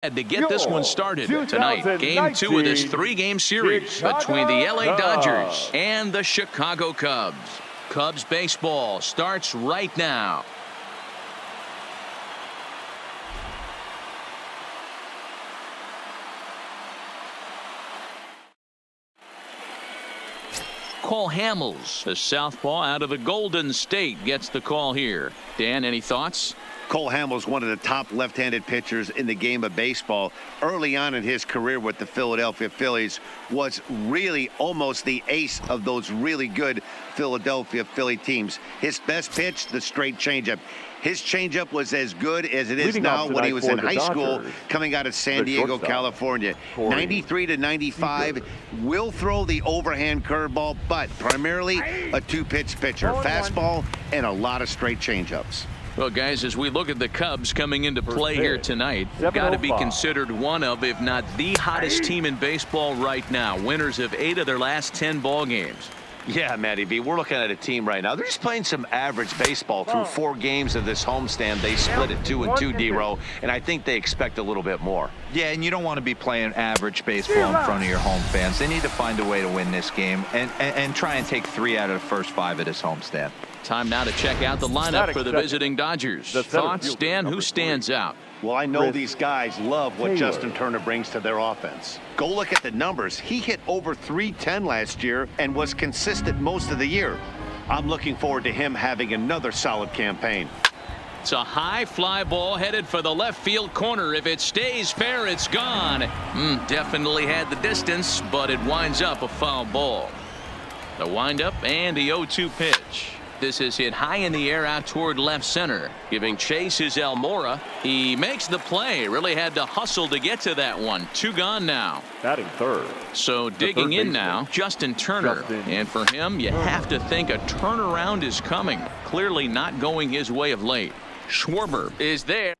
To get this one started tonight, game 2 of this 3-game series between the LA Dodgers and the Chicago Cubs. Cubs baseball starts right now. Cole Hamels, the southpaw out of the Golden State, gets the call here. Dan, any thoughts? Cole Hamels, one of the top left-handed pitchers in the game of baseball. Early on in his career with the Philadelphia Phillies, was really almost the ace of those really good Philadelphia Philly teams. His best pitch, the straight changeup. His changeup was as good as it is now when he was in high school coming out of San Diego, California. 93 to 95, will throw the overhand curveball, but primarily a two-pitch pitcher. Fastball and a lot of straight changeups. Well, guys, as we look at the Cubs coming into play here tonight, they've got to be considered one of, if not the hottest team in baseball right now. Winners of 8 of their last 10 ball games. Yeah, Matty B, we're looking at a team right now. They're just playing some average baseball through 4 games of this homestand. They split it 2-2, D-Row, and I think they expect a little bit more. Yeah, and you don't want to be playing average baseball in front of your home fans. They need to find a way to win this game and try and take 3 out of the first 5 of this homestand. Time now to check out the lineup for the visiting Dodgers. Thoughts, Dan? Who stands out? Well, I know these guys love what Justin Turner brings to their offense. Go look at the numbers. He hit over .310 last year and was consistent most of the year. I'm looking forward to him having another solid campaign. It's a high fly ball headed for the left field corner. If it stays fair, it's gone. Definitely had the distance, but it winds up a foul ball. The windup and the 0-2 pitch. This is hit high in the air out toward left center. Giving chase is Almora. He makes the play. Really had to hustle to get to that one. 2 gone now. Batting third. So digging in now, Justin Turner. And for him, you have to think a turnaround is coming. Clearly not going his way of late. Schwarber is there.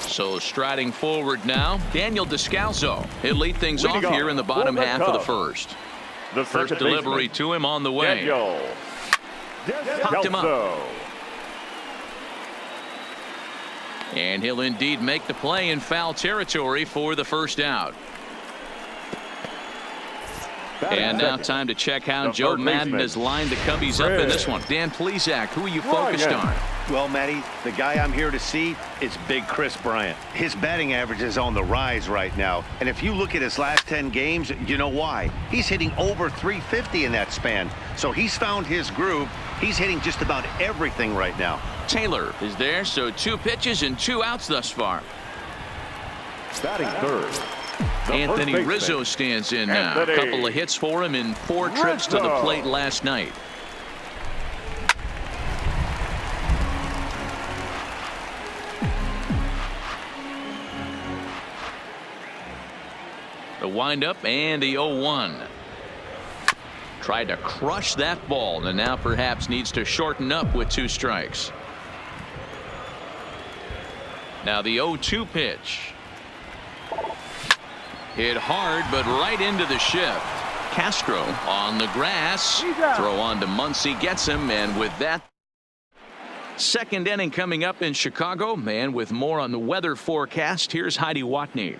So striding forward now, Daniel Descalso. He'll lead things off here in the bottom half of the first. The first delivery to him on the way. Popped him up. And he'll indeed make the play in foul territory for the first out. And now time to check how Joe Madden has lined the Cubbies up in this one. Dan Plesac, who are you focused on? Well, Matty, the guy I'm here to see is Big Chris Bryant. His batting average is on the rise right now. And if you look at his last 10 games, you know why. He's hitting over .350 in that span. So he's found his groove. He's hitting just about everything right now. Taylor is there, so 2 pitches and 2 outs thus far. Batting third. Anthony Rizzo stands in now. A couple of hits for him in 4 trips to the plate last night. The windup and the 0-1. Tried to crush that ball and now perhaps needs to shorten up with 2 strikes. Now the 0-2 pitch. Hit hard, but right into the shift. Castro on the grass. Throw on to Muncy, gets him, and with that, second inning coming up in Chicago. And with more on the weather forecast, here's Heidi Watney.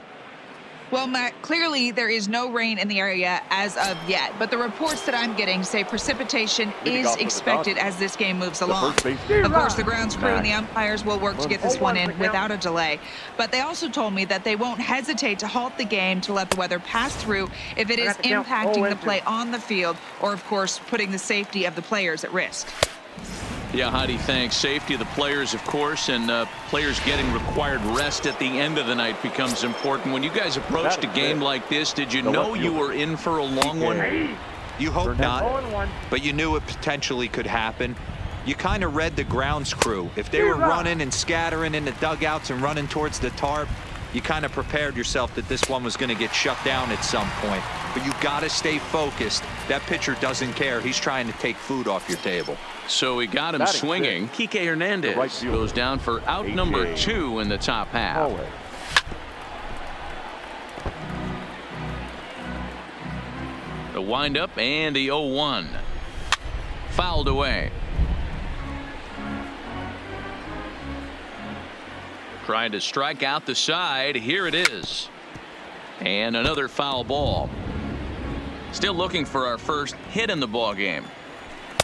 Well, Matt, clearly there is no rain in the area as of yet, but the reports that I'm getting say precipitation is expected as this game moves along. Of course, the grounds crew and the umpires will work to get this one in without a delay, but they also told me that they won't hesitate to halt the game to let the weather pass through if it is impacting the play on the field or, of course, putting the safety of the players at risk. Yeah, Heidi, thanks. Safety of the players, of course, and players getting required rest at the end of the night becomes important. When you guys approached a game like this, did you know you were in for a long one? You hope not, but you knew it potentially could happen. You kind of read the grounds crew. If they were running and scattering in the dugouts and running towards the tarp, you kind of prepared yourself that this one was going to get shut down at some point. But you got to stay focused. That pitcher doesn't care. He's trying to take food off your table. So we got him swinging. Kike Hernandez goes down for out number 2 in the top half. The windup and the 0-1. Fouled away. Trying to strike out the side. Here it is. And another foul ball. Still looking for our first hit in the ball game.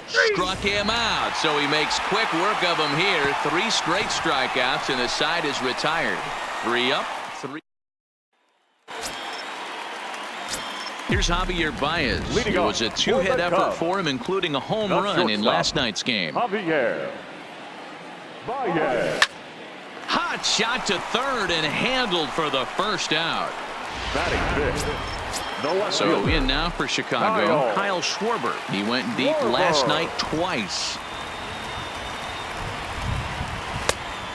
Struck him out, so he makes quick work of him here. 3 straight strikeouts, and the side is retired. 3 up, 3. Here's Javier Baez. It was a 2-hit effort for him, including a home run in last night's game. Javier Baez. Hot shot to third and handled for the first out. Batting fifth. So in now for Chicago, Kyle Schwarber. He went deep last night twice.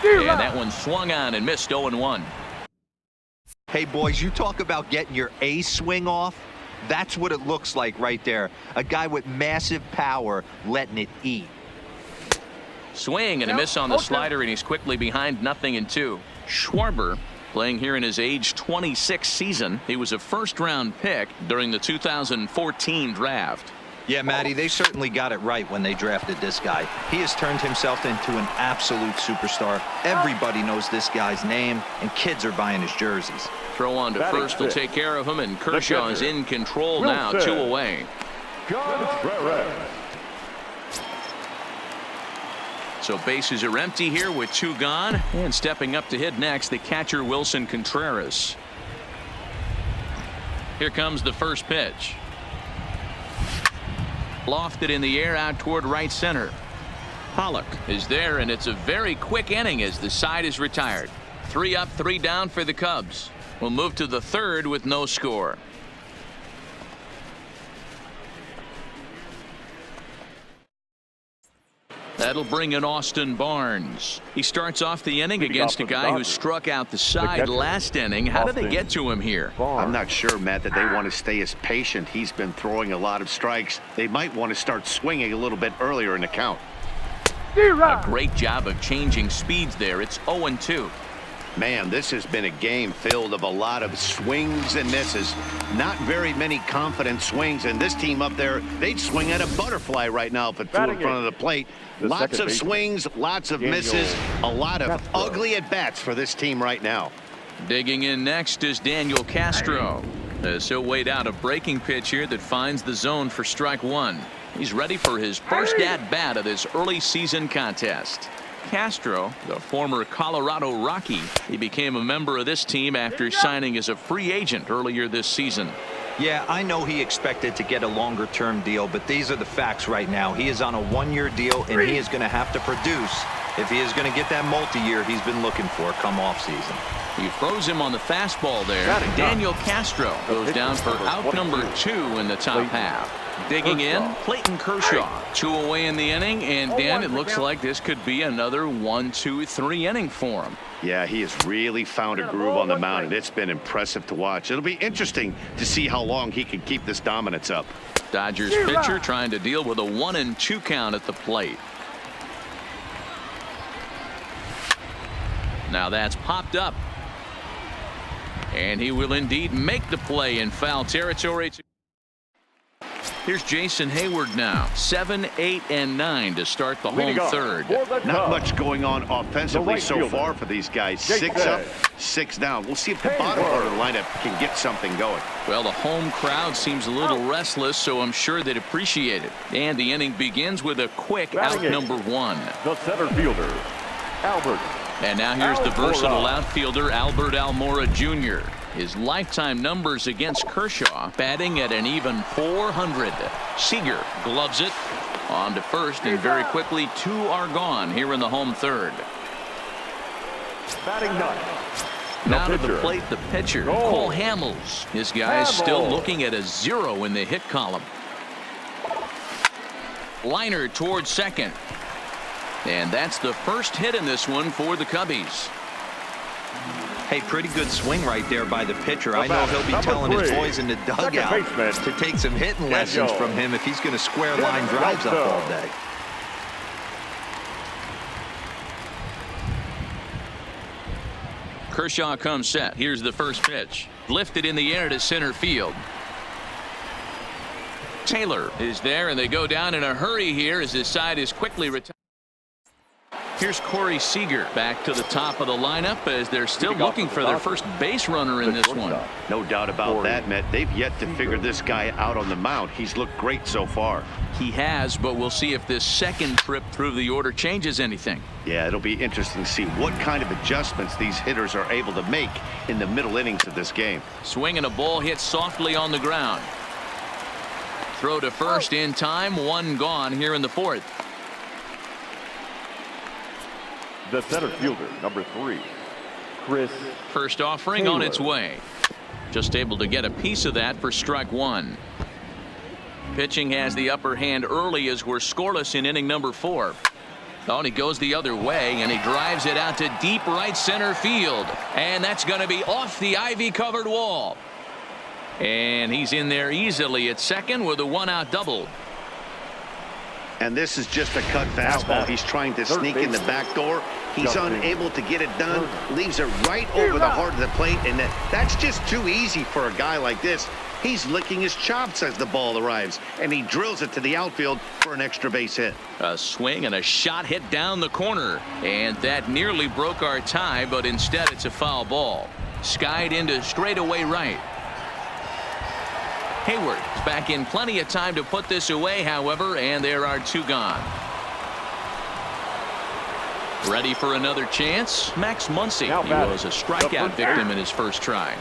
And that one swung on and missed 0-1. Hey, boys, you talk about getting your A swing off. That's what it looks like right there. A guy with massive power letting it eat. Swing and a miss on the slider, and he's quickly behind 0-2. Schwarber playing here in his age 26 season. He was a first-round pick during the 2014 draft. Yeah, Matty, they certainly got it right when they drafted this guy. He has turned himself into an absolute superstar. Everybody knows this guy's name, and kids are buying his jerseys. Throw on to first will take care of him, and Kershaw is in control now, 2 away. So bases are empty here with 2 gone, and stepping up to hit next, the catcher Wilson Contreras. Here comes the first pitch. Lofted in the air out toward right center. Pollock is there, and it's a very quick inning as the side is retired. 3 up, 3 down for the Cubs. We'll move to the third with no score. That'll bring in Austin Barnes. He starts off the inning against a guy who struck out the side last inning. How did they get to him here? I'm not sure, Matt, that they want to stay as patient. He's been throwing a lot of strikes. They might want to start swinging a little bit earlier in the count. A great job of changing speeds there. It's 0-2. Man, this has been a game filled of a lot of swings and misses. Not very many confident swings, and this team up there, they'd swing at a butterfly right now if it flew in front of the plate. Lots of swings, lots of misses, a lot of ugly at-bats for this team right now. Digging in next is Daniel Castro. As he'll wait out a breaking pitch here that finds the zone for strike 1. He's ready for his first at-bat of this early season contest. Castro, the former Colorado Rocky, he became a member of this team after signing as a free agent earlier this season. Yeah, I know he expected to get a longer-term deal, but these are the facts right now. He is on a 1-year deal, and he is going to have to produce if he is going to get that multi-year he's been looking for come off-season. He throws him on the fastball there. Daniel Castro goes down for out number 2 in the top half. Digging in, Clayton Kershaw. 2 away in the inning, and Dan, it looks like this could be another 1-2-3 inning for him. Yeah, he has really found a groove on the mound, and it's been impressive to watch. It'll be interesting to see how long he can keep this dominance up. Dodgers pitcher trying to deal with a 1-2 count at the plate. Now that's popped up. And he will indeed make the play in foul territory. Here's Jason Hayward now. 7, 8, and 9 to start the home third. Not much going on offensively so far for these guys. 6 up, 6 down. We'll see if the bottom part of the lineup can get something going. Well, the home crowd seems a little restless, so I'm sure they'd appreciate it. And the inning begins with a quick out number 1. The center fielder, Albert. And now here's the versatile outfielder, Albert Almora Jr. His lifetime numbers against Kershaw, batting at an even 400. Seager gloves it on to first, and very quickly 2 are gone here in the home third. Batting 9. Now to the plate, the pitcher, Cole Hamels. His guy is still looking at a 0 in the hit column. Liner towards second. And that's the first hit in this one for the Cubbies. Hey, pretty good swing right there by the pitcher. I know he'll be telling his boys in the dugout to take some hitting lessons from him if he's going to square line drives up all day. Kershaw comes set. Here's the first pitch. Lifted in the air to center field. Taylor is there, and they go down in a hurry here as his side is quickly retired. Here's Corey Seager back to the top of the lineup as they're still looking for their first base runner in this one. No doubt about that, Matt. They've yet to figure this guy out on the mound. He's looked great so far. He has, but we'll see if this second trip through the order changes anything. Yeah, it'll be interesting to see what kind of adjustments these hitters are able to make in the middle innings of this game. Swinging a ball hit softly on the ground. Throw to first in time. One gone here in the fourth. The center fielder, number 3, Chris. First offering on its way. Just able to get a piece of that for strike one. Pitching has the upper hand early as we're scoreless in inning number 4. Oh, and he goes the other way, and he drives it out to deep right center field. And that's going to be off the ivy-covered wall. And he's in there easily at second with a one-out double. And this is just a cut fastball. He's trying to sneak in the back door. He's unable to get it done. Leaves it right over the heart of the plate. And that's just too easy for a guy like this. He's licking his chops as the ball arrives. And he drills it to the outfield for an extra base hit. A swing and a shot hit down the corner. And that nearly broke our tie, but instead it's a foul ball. Skied into straightaway right. Hayward is back in plenty of time to put this away, however, and there are 2 gone. Ready for another chance? Max Muncy. He was a strikeout victim in his first try.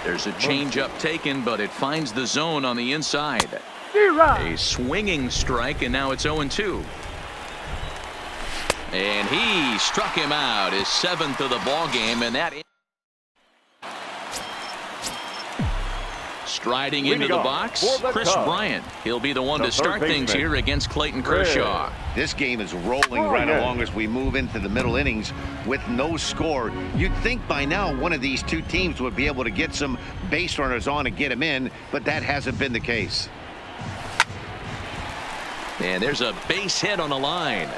There's a changeup taken, but it finds the zone on the inside. A swinging strike, and now it's 0-2. And he struck him out, his 7th of the ball game, and that. Striding into the box, Chris Bryant. He'll be the one to start things here against Clayton Kershaw. This game is rolling right along as we move into the middle innings with no score. You'd think by now one of these two teams would be able to get some base runners on and get them in, but that hasn't been the case. And there's a base hit on the line.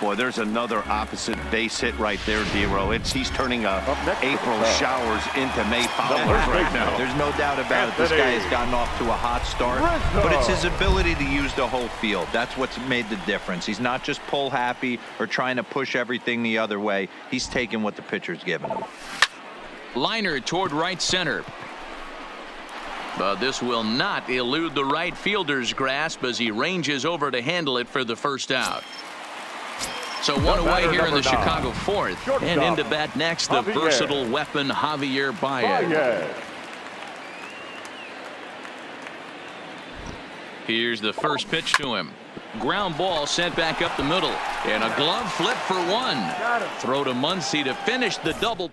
Boy, there's another opposite base hit right there, Dero. He's turning April showers into May followers right now. There's no doubt about it. This guy has gotten off to a hot start, but it's his ability to use the whole field. That's what's made the difference. He's not just pull happy or trying to push everything the other way. He's taking what the pitcher's giving him. Liner toward right center. But this will not elude the right fielder's grasp as he ranges over to handle it for the first out. So one away here in the Chicago fourth. And into bat next, the versatile weapon Javier Baez. Here's the first pitch to him. Ground ball sent back up the middle. And a glove flip for one. Throw to Muncy to finish the double.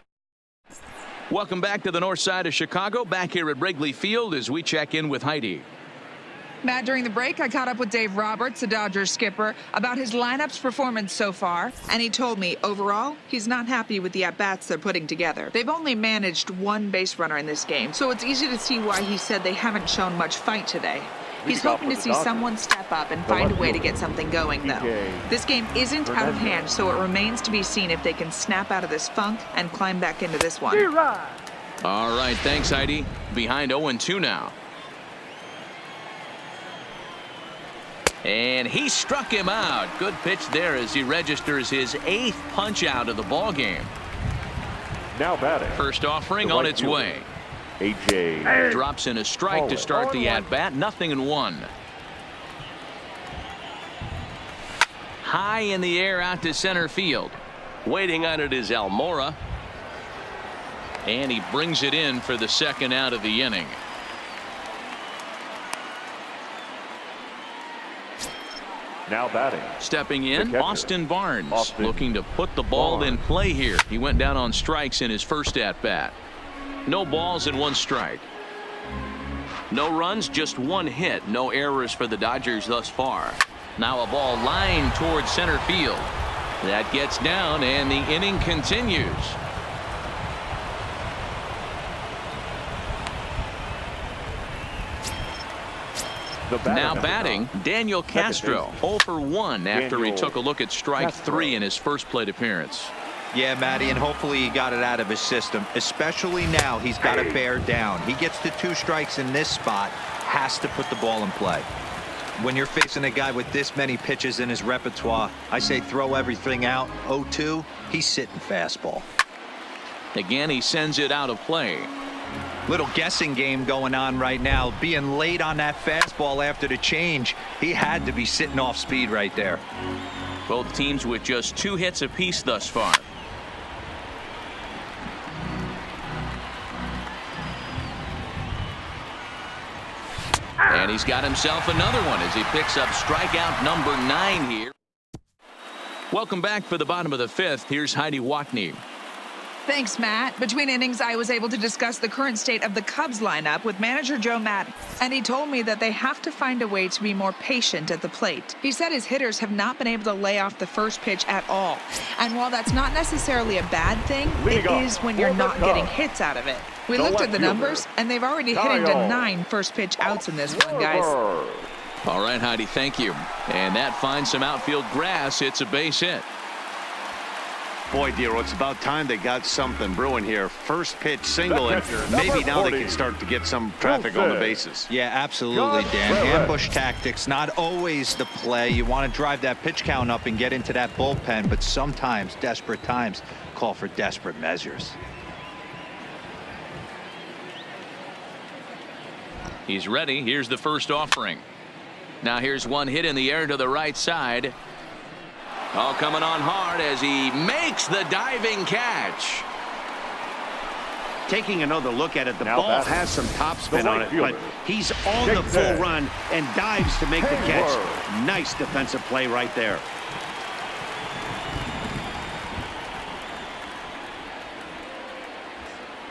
Welcome back to the north side of Chicago. Back here at Wrigley Field as we check in with Heidi. Matt, during the break, I caught up with Dave Roberts, the Dodgers skipper, about his lineup's performance so far. And he told me, overall, he's not happy with the at-bats they're putting together. They've only managed 1 base runner in this game, so it's easy to see why he said they haven't shown much fight today. He's hoping to see someone step up and find a way to get something going, though. This game isn't out of hand, so it remains to be seen if they can snap out of this funk and climb back into this one. All right, thanks, Heidi. Behind 0-2 now. And he struck him out. Good pitch there as he registers his 8th punch out of the ball game. Now batting. First offering on its way. AJ drops in a strike to start the at bat. 0-1. High in the air out to center field. Waiting on it is Almora. And he brings it in for the second out of the inning. Now batting. Stepping in, Austin Barnes, looking to put the ball in play here. He went down on strikes in his first at-bat. No balls and 1 strike. No runs, just 1 hit. No errors for the Dodgers thus far. Now a ball lined towards center field. That gets down, and the inning continues. Now batting, Daniel Castro, 0 for 1 after he took a look at strike 3 in his first plate appearance. Yeah, Matty, and hopefully he got it out of his system, especially now he's got to bear down. He gets to 2 strikes in this spot, has to put the ball in play. When you're facing a guy with this many pitches in his repertoire, I say throw everything out. 0-2, he's sitting fastball. Again, he sends it out of play. Little guessing game going on right now. Being late on that fastball after the change, he had to be sitting off speed right there. Both teams with just 2 hits apiece thus far. And he's got himself another one as he picks up strikeout number 9 here. Welcome back for the bottom of the 5th. Here's Heidi Watney. Thanks, Matt. Between innings, I was able to discuss the current state of the Cubs lineup with manager Joe Maddon, and he told me that they have to find a way to be more patient at the plate. He said his hitters have not been able to lay off the first pitch at all, and while that's not necessarily a bad thing, it is when you're not getting hits out of it. We looked at the numbers, and they've already hit into 9 first pitch outs in this one, guys. All right, Heidi, thank you. And that finds some outfield grass. It's a base hit. Boy, Dero, it's about time they got something brewing here. First pitch single, and maybe now they can start to get some traffic on the bases. Yeah, absolutely, Dan. Ambush tactics, not always the play. You want to drive that pitch count up and get into that bullpen, but sometimes desperate times call for desperate measures. He's ready. Here's the first offering. Now here's one hit in the air to the right side. All coming on hard as he makes the diving catch. Taking another look at it, the ball has some topspin on it, but he's on the full run and dives to make the catch. Nice defensive play right there.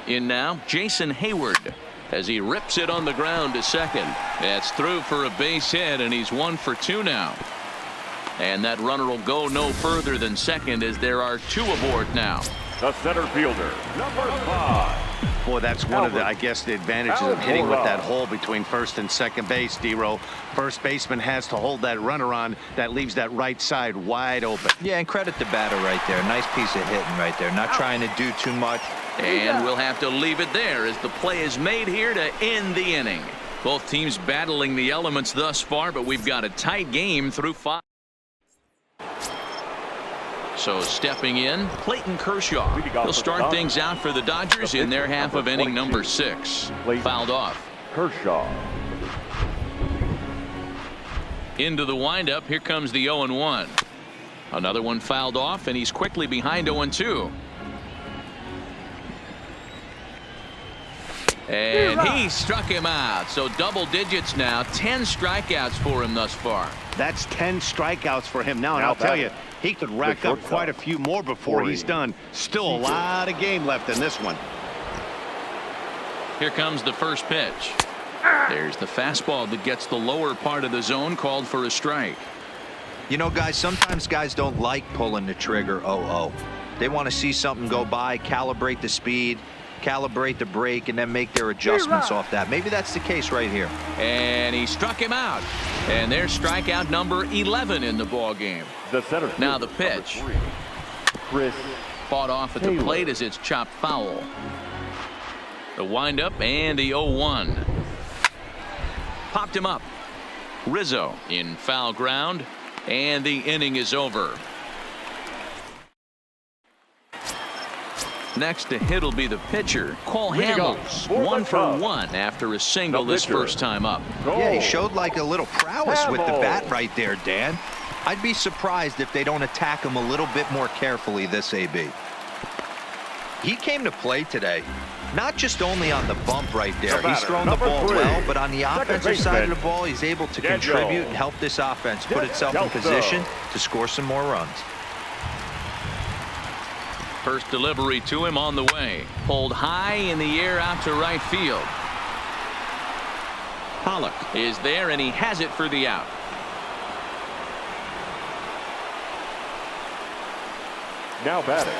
In now, Jason Hayward as he rips it on the ground to second. That's through for a base hit, and he's 1 for 2 now. And that runner will go no further than second as there are 2 aboard now. The center fielder, number 5. Boy, that's one of the, I guess, the advantages of hitting with that hole between first and second base, Dero. First baseman has to hold that runner on. That leaves that right side wide open. Yeah, and credit the batter right there. Nice piece of hitting right there. Not trying to do too much. And we'll have to leave it there as the play is made here to end the inning. Both teams battling the elements thus far, but we've got a tight game through 5. So stepping in, Clayton Kershaw. He'll start things out for the Dodgers in their half of inning number 6. Fouled off. Kershaw. Into the windup. Here comes the 0-1. Another one fouled off, and he's quickly behind 0-2. And he struck him out. So double digits now. 10 strikeouts for him thus far. That's 10 strikeouts for him now. And I'll tell you, he could rack up quite a few more before he's done. Still a lot of game left in this one. Here comes the first pitch. There's the fastball that gets the lower part of the zone, called for a strike. You know, guys, sometimes guys don't like pulling the trigger 0-0. They want to see something go by, calibrate the speed, calibrate the brake, and then make their adjustments off that. Maybe that's the case right here. And he struck him out. And there's strikeout number 11 in the ball game. Now the pitch. Chris Fought off at the plate as it's chopped foul. The windup and the 0-1. Popped him up. Rizzo in foul ground, and the inning is over. Next to hit will be the pitcher, Cole Hamels, 1 for 1 after a single this first time up. Yeah, he showed like a little prowess with the bat right there, Dan. I'd be surprised if they don't attack him a little bit more carefully this AB. He came to play today, not just only on the bump right there. He's thrown the ball well, but on the offensive side of the ball, he's able to contribute and help this offense put itself in position to score some more runs. First delivery to him on the way. Pulled high in the air out to right field. Pollock is there, and he has it for the out. now batting,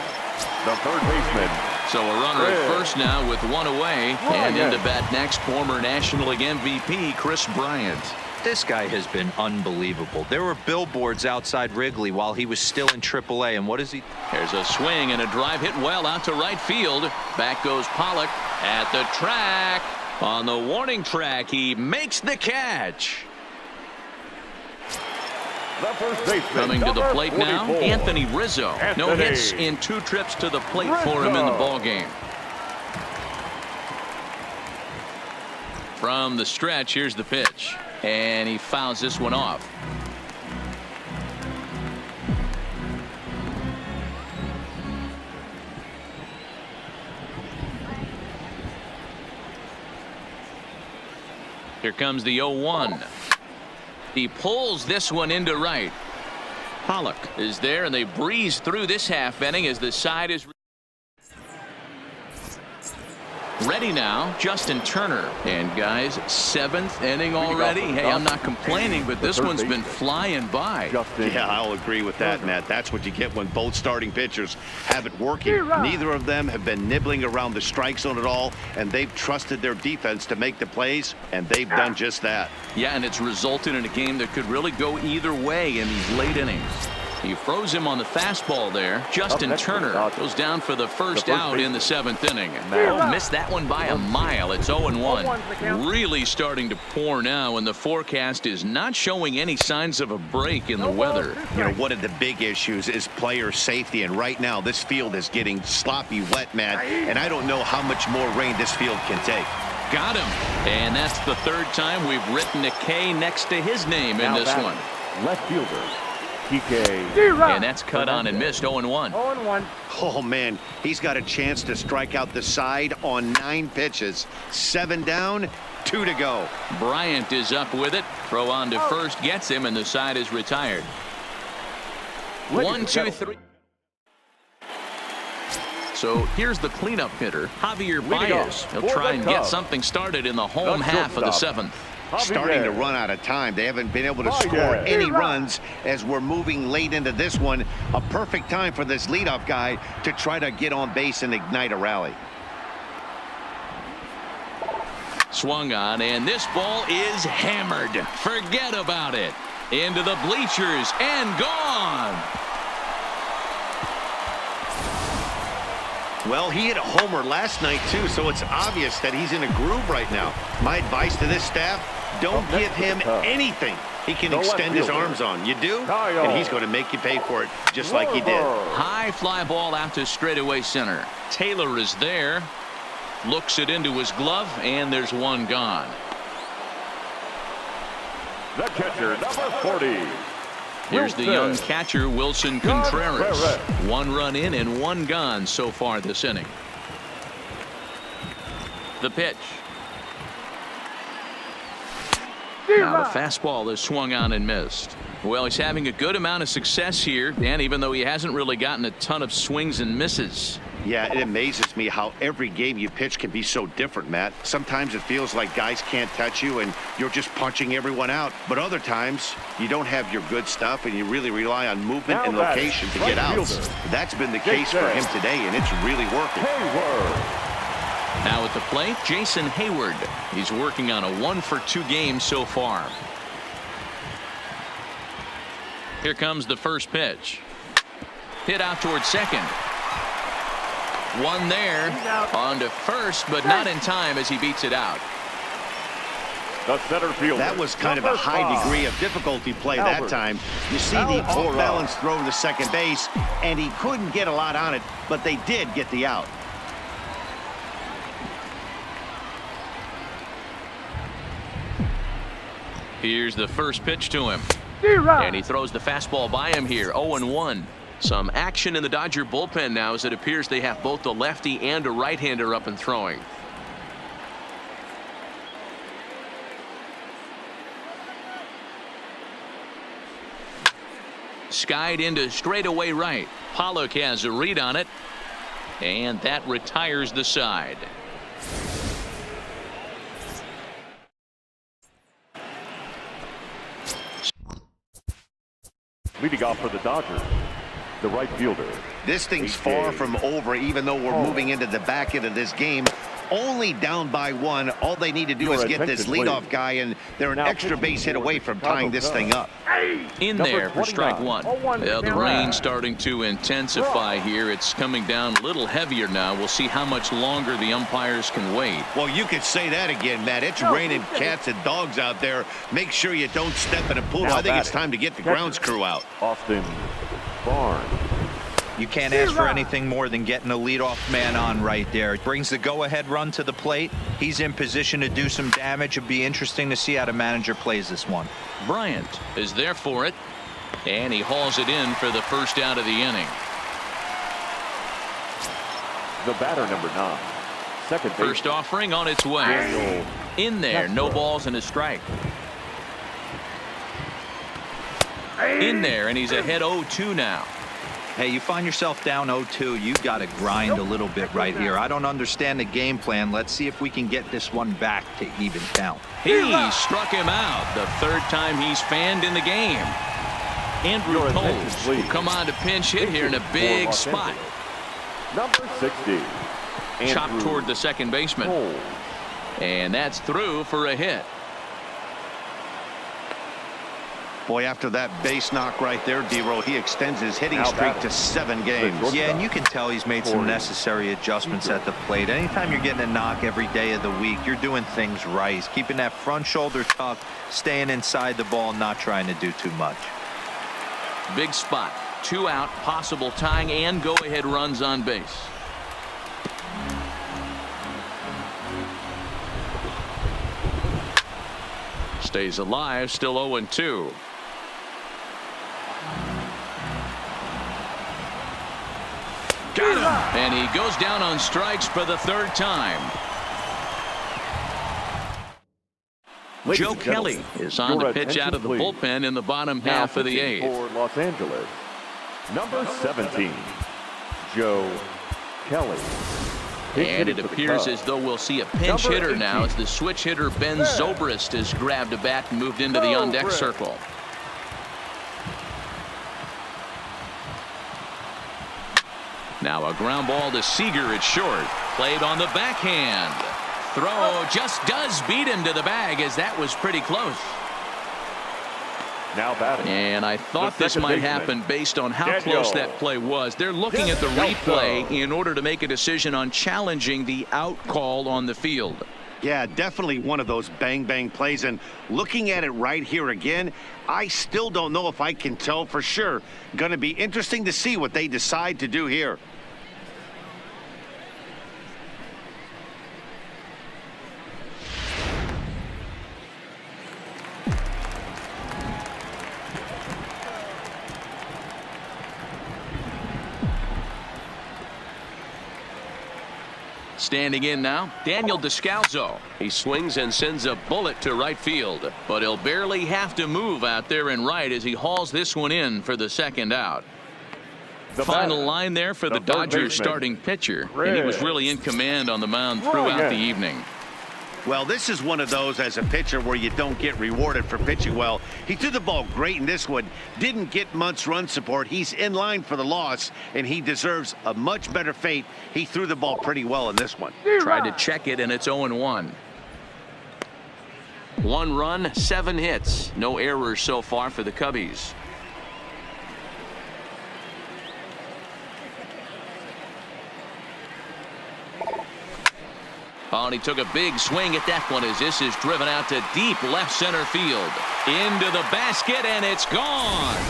the third baseman. So a runner at first now with 1 away, and into bat next, former National League MVP Kris Bryant. This guy has been unbelievable. There were billboards outside Wrigley while he was still in AAA, and what is he? There's a swing and a drive hit well out to right field. Back goes Pollock at the track. On the warning track, he makes the catch. The first baseman, Coming to the plate now, 44. Anthony Rizzo. No Anthony hits in 2 trips to the plate for him in the ball game. From the stretch, here's the pitch. And he fouls this one off. Here comes the 0-1. He pulls this one into right. Pollock is there, and they breeze through this half inning as the side is ready now. Justin Turner. And guys, 7th inning already. Hey, I'm not complaining, but this one's been flying by. Yeah, I'll agree with that, Matt. That's what you get when both starting pitchers have it working. Neither of them have been nibbling around the strike zone at all, and they've trusted their defense to make the plays, and they've done just that. Yeah, and it's resulted in a game that could really go either way in these late innings. He froze him on the fastball there. Justin Turner goes down for the first out in the 7th inning. Missed that one by a mile. It's 0-1. Really starting to pour now, and the forecast is not showing any signs of a break in the weather. You know, one of the big issues is player safety, and right now this field is getting sloppy wet, Matt, and I don't know how much more rain this field can take. Got him. And that's the 3rd time we've written a K next to his name in this one. Left fielder, PK. And that's cut on and missed. 0-1. Oh, man, he's got a chance to strike out the side on 9 pitches. 7 down, 2 to go. Bryant is up with it. Throw on to first gets him, and the side is retired. 1, 2, 3. So here's the cleanup hitter, Javier Baez. He'll try and get something started in the home half of the 7th. Starting to run out of time. They haven't been able to score any runs as we're moving late into this one. A perfect time for this leadoff guy to try to get on base and ignite a rally. Swung on, and this ball is hammered. Forget about it. Into the bleachers and gone. Well, he hit a homer last night, too, so it's obvious that he's in a groove right now. My advice to this staff, don't give him anything he can extend his arms on. You do, and he's going to make you pay for it, just like he did. High fly ball out to straightaway center. Taylor is there. Looks it into his glove, and there's one gone. The catcher, number 40. Here's the young catcher, Wilson Contreras. 1 run in and 1 gone so far this inning. The pitch. Now the fastball is swung on and missed. Well, he's having a good amount of success here, and even though he hasn't really gotten a ton of swings and misses. Yeah, it amazes me how every game you pitch can be so different, Matt. Sometimes it feels like guys can't touch you and you're just punching everyone out. But other times you don't have your good stuff and you really rely on movement and location to get outs. That's been the case for him today, and it's really working. Now at the plate, Jason Hayward. He's working on a 1-for-2 game so far. Here comes the first pitch. Hit out towards second. One there, on to first, but not in time as he beats it out. The center fielder. That was kind of a high degree of difficulty play that time. You see the off-balance throw to second base, and he couldn't get a lot on it, but they did get the out. Here's the first pitch to him. And he throws the fastball by him here. 0-1. Some action in the Dodger bullpen now as it appears they have both a lefty and a right-hander up and throwing. Skied into straightaway right. Pollock has a read on it, and that retires the side. Leading off for the Dodgers, the right fielder. This thing's far from over, even though we're moving into the back end of this game. Only down by 1. All they need to do is get this leadoff guy, and they're an extra base hit away from tying this thing up. In there for strike 1. Well, the rain's starting to intensify here. It's coming down a little heavier now. We'll see how much longer the umpires can wait. Well, you could say that again, Matt. It's raining cats and dogs out there. Make sure you don't step in a pool. I think it's time to get the grounds crew out. Austin Barnes. You can't ask for anything more than getting a leadoff man on right there. It brings the go-ahead run to the plate. He's in position to do some damage. It'd be interesting to see how the manager plays this one. Bryant is there for it, and he hauls it in for the first out of the inning. The batter, number 9. Second base. First offering on its way. In there, no balls and a strike. In there, and he's ahead 0-2 now. Hey, you find yourself down 0-2, you got to grind a little bit right here. I don't understand the game plan. Let's see if we can get this one back to even count. He struck him out the 3rd time he's fanned in the game. Andrew Coles will come on to pinch hit here in a big spot. Number 60. Chopped toward the second baseman. And that's through for a hit. Boy, after that base knock right there, D-Row, he extends his hitting streak to 7 games. Yeah, and you can tell he's made some necessary adjustments at the plate. Anytime you're getting a knock every day of the week, you're doing things right. He's keeping that front shoulder tucked, staying inside the ball, not trying to do too much. Big spot. 2 out, possible tying and go-ahead runs on base. Stays alive, still 0-2. Got him! And he goes down on strikes for the 3rd time. Joe Kelly is on to pitch out of the bullpen in the bottom half of the 8th. For Los Angeles, number 17, Joe Kelly. And it appears as though we'll see a pinch hitter now as the switch hitter Ben Zobrist has grabbed a bat and moved into the on-deck circle. Now a ground ball to Seager at short. Played on the backhand. Throw just does beat him to the bag, as that was pretty close. Now batting. And I thought this might happen based on how close that play was. They're looking at the replay in order to make a decision on challenging the out call on the field. Yeah, definitely one of those bang-bang plays. And looking at it right here again, I still don't know if I can tell for sure. Going to be interesting to see what they decide to do here. Standing in now, Daniel Descalzo. He swings and sends a bullet to right field, but he'll barely have to move out there in right as he hauls this one in for the 2nd out. Final line there for the Dodgers starting pitcher, and he was really in command on the mound throughout the evening. Well, this is one of those as a pitcher where you don't get rewarded for pitching well. He threw the ball great in this one, didn't get much run support. He's in line for the loss, and he deserves a much better fate. He threw the ball pretty well in this one. Tried to check it, and it's 0-1. 1 run, 7 hits. No errors so far for the Cubbies. Oh, and he took a big swing at that one as this is driven out to deep left center field. Into the basket, and it's gone.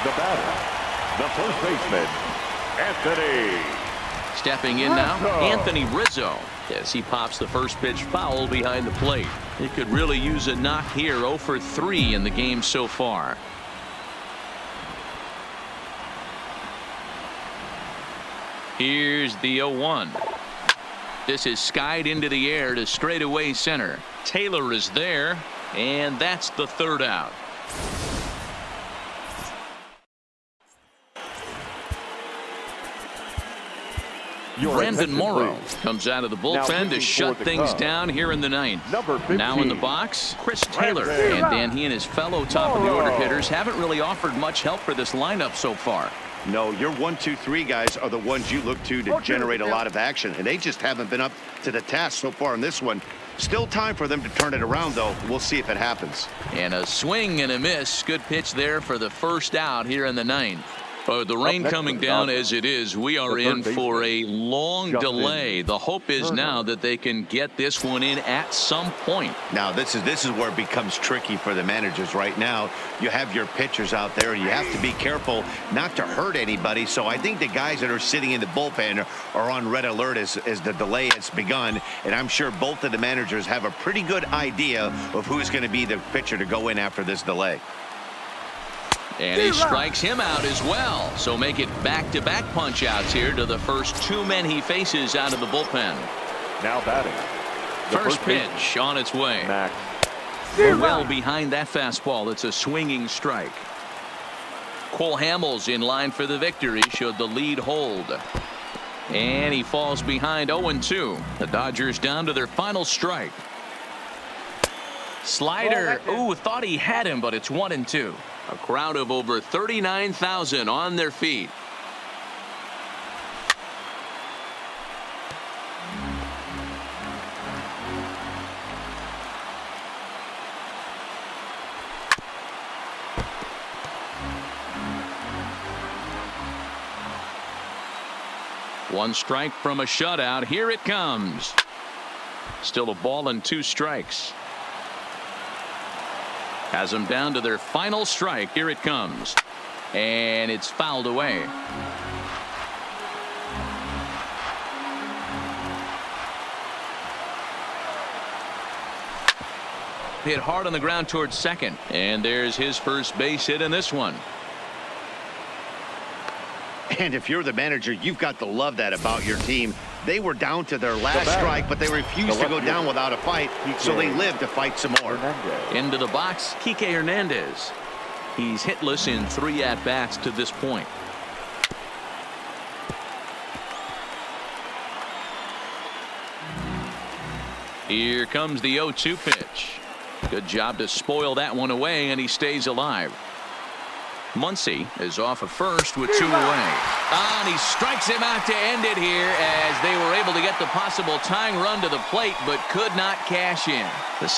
The batter, the first baseman, Anthony. Stepping in now, Anthony Rizzo, as he pops the first pitch foul behind the plate. He could really use a knock here. 0 for 3 in the game so far. Here's the 0-1. This is skied into the air to straightaway center. Taylor is there, and that's the 3rd out. Brandon Morrow please. comes out of the Now bullpen to pitching shut for the things Cubs, down here in the ninth. number 15, Now in the box, Chris Taylor. Brandon And Dan, he and his fellow top-of-the-order Morrow. hitters haven't really offered much help for this lineup so far. No, your 1, 2, 3 guys are the ones you look to generate a lot of action, and they just haven't been up to the task so far in this one. Still time for them to turn it around, though. We'll see if it happens. And a swing and a miss. Good pitch there for the first out here in the ninth. The rain coming down as it is, we are in for a long delay. The hope is now that they can get this one in at some point. Now, this is where it becomes tricky for the managers right now. You have your pitchers out there. You have to be careful not to hurt anybody. So I think the guys that are sitting in the bullpen are on red alert as the delay has begun. And I'm sure both of the managers have a pretty good idea of who's going to be the pitcher to go in after this delay. And he strikes him out as well. So make it back-to-back punch-outs here to the first two men he faces out of the bullpen. Now batting. First pitch on its way. Max. Well behind that fastball. It's a swinging strike. Cole Hamels in line for the victory should the lead hold. And he falls behind 0-2. The Dodgers down to their final strike. Slider. Ooh, thought he had him, but it's 1-2. A crowd of over 39,000 on their feet. One strike from a shutout. Here it comes. Still a ball and 2 strikes. Has them down to their final strike. Here it comes. And it's fouled away. Hit hard on the ground towards second. And there's his first base hit in this one. And if you're the manager, you've got to love that about your team. They were down to their last strike, but they refused to go down without a fight, so they lived to fight some more. Into the box, Kike Hernandez. He's hitless in 3 at-bats to this point. Here comes the 0-2 pitch. Good job to spoil that one away, and he stays alive. Muncy is off of first with 2 away. And he strikes him out to end it here as they were able to get the possible tying run to the plate but could not cash in. The